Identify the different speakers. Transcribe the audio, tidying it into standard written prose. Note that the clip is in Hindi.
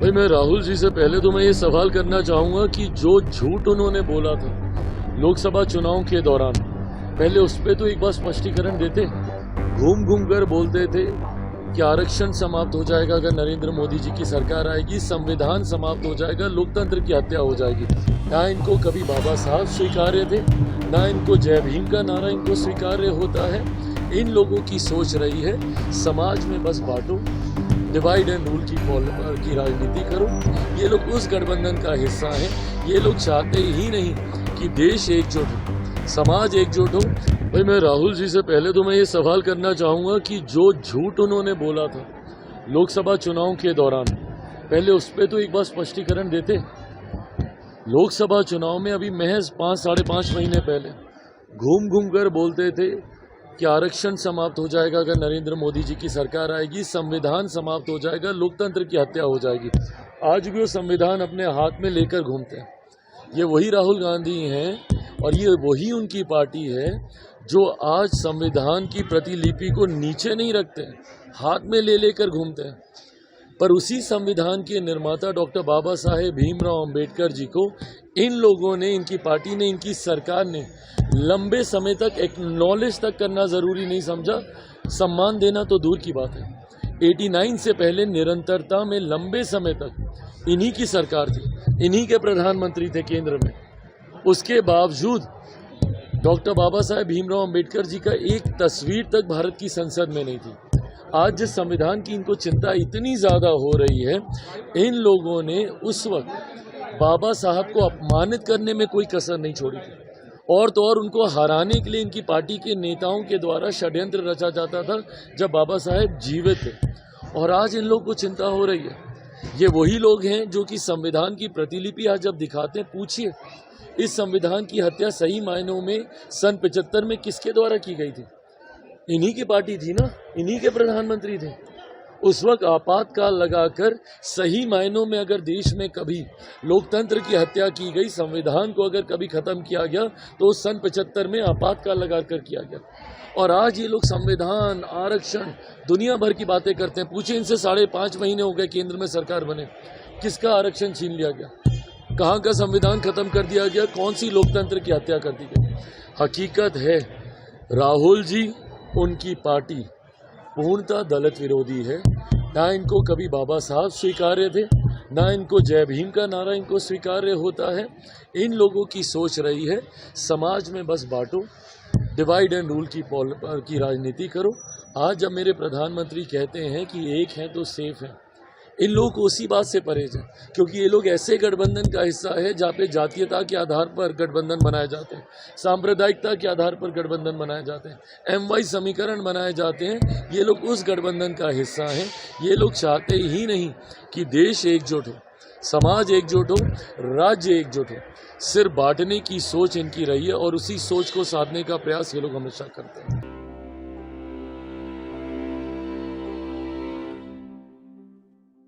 Speaker 1: भाई मैं राहुल जी से पहले तो मैं ये सवाल करना चाहूँगा कि जो झूठ उन्होंने बोला था लोकसभा चुनाव के दौरान, पहले उस पर तो एक बार स्पष्टीकरण देते। घूम घूम कर बोलते थे कि आरक्षण समाप्त हो जाएगा अगर नरेंद्र मोदी जी की सरकार आएगी, संविधान समाप्त हो जाएगा, लोकतंत्र की हत्या हो जाएगी। ना इनको कभी बाबा साहब स्वीकार्य थे, ना इनको जय भीम का नारा इनको स्वीकार्य होता है। इन लोगों की सोच रही है समाज में बस बांटो, डिवाइड एंड रूल की राजनीति करो। ये लोग उस गठबंधन का हिस्सा हैं। ये लोग चाहते ही नहीं कि देश एकजुट हो, समाज एकजुट हो। भाई मैं राहुल जी से पहले तो मैं ये सवाल करना चाहूँगा कि जो झूठ उन्होंने बोला था लोकसभा चुनाव के दौरान, पहले उस पर तो एक बार स्पष्टीकरण देते। लोकसभा चुनाव में अभी महज 5-5.5 महीने पहले घूम घूम कर बोलते थे कि आरक्षण समाप्त हो जाएगा अगर नरेंद्र मोदी जी की सरकार आएगी, संविधान समाप्त हो जाएगा, लोकतंत्र की हत्या हो जाएगी। आज भी वो संविधान अपने हाथ में लेकर घूमते हैं। ये वही राहुल गांधी हैं और ये वही उनकी पार्टी है जो आज संविधान की प्रतिलिपि को नीचे नहीं रखते हैं, हाथ में ले लेकर घूमते हैं। पर उसी संविधान के निर्माता डॉक्टर बाबा साहेब भीमराव अंबेडकर जी को इन लोगों ने, इनकी पार्टी ने, इनकी सरकार ने लंबे समय तक एक्नॉलेज तक करना ज़रूरी नहीं समझा। सम्मान देना तो दूर की बात है। 89 से पहले निरंतरता में लंबे समय तक इन्हीं की सरकार थी, इन्हीं के प्रधानमंत्री थे केंद्र में। उसके बावजूद डॉक्टर बाबा साहेब भीमराव अंबेडकर जी का एक तस्वीर तक भारत की संसद में नहीं थी। आज जिस संविधान की इनको चिंता इतनी ज़्यादा हो रही है, इन लोगों ने उस वक्त बाबा साहब को अपमानित करने में कोई कसर नहीं छोड़ी थी। और तो और उनको हराने के लिए इनकी पार्टी के नेताओं के द्वारा षड्यंत्र रचा जाता था जब बाबा साहेब जीवित थे। और आज इन लोगों को चिंता हो रही है। ये वही लोग हैं जो कि संविधान की प्रतिलिपि आज जब दिखाते हैं, पूछिए इस संविधान की हत्या सही मायनों में सन 75 में किसके द्वारा की गई थी? इन्हीं की पार्टी थी ना, इन्हीं के प्रधानमंत्री थे। उस वक्त आपातकाल लगाकर सही मायनों में अगर देश में कभी लोकतंत्र की हत्या की गई, संविधान को अगर कभी खत्म किया गया तो सन 75 में आपातकाल लगाकर किया गया। और आज ये लोग संविधान, आरक्षण, दुनिया भर की बातें करते हैं। पूछे इनसे 5.5 महीने हो गए केंद्र में सरकार बने, किसका आरक्षण छीन लिया गया? कहाँ का संविधान खत्म कर दिया गया? कौन सी लोकतंत्र की हत्या कर दी गई? हकीकत है राहुल जी, उनकी पार्टी पूर्णतः दलित विरोधी है। ना इनको कभी बाबा साहब स्वीकार्य थे, ना इनको जय भीम का नारा इनको स्वीकार्य होता है। इन लोगों की सोच रही है समाज में बस बांटो, डिवाइड एंड रूल की राजनीति करो। आज जब मेरे प्रधानमंत्री कहते हैं कि एक हैं तो सेफ हैं, इन लोगों को उसी बात से परहेज है, क्योंकि ये लोग ऐसे गठबंधन का हिस्सा है जहाँ पे जातीयता के आधार पर गठबंधन बनाए जाते हैं, सांप्रदायिकता के आधार पर गठबंधन बनाए जाते हैं, MY समीकरण बनाए जाते हैं। ये लोग उस गठबंधन का हिस्सा हैं। ये लोग चाहते ही नहीं कि देश एकजुट हो, समाज एकजुट हो, राज्य एकजुट हो। सिर्फ बांटने की सोच इनकी रही है और उसी सोच को साधने का प्रयास ये लोग हमेशा करते हैं।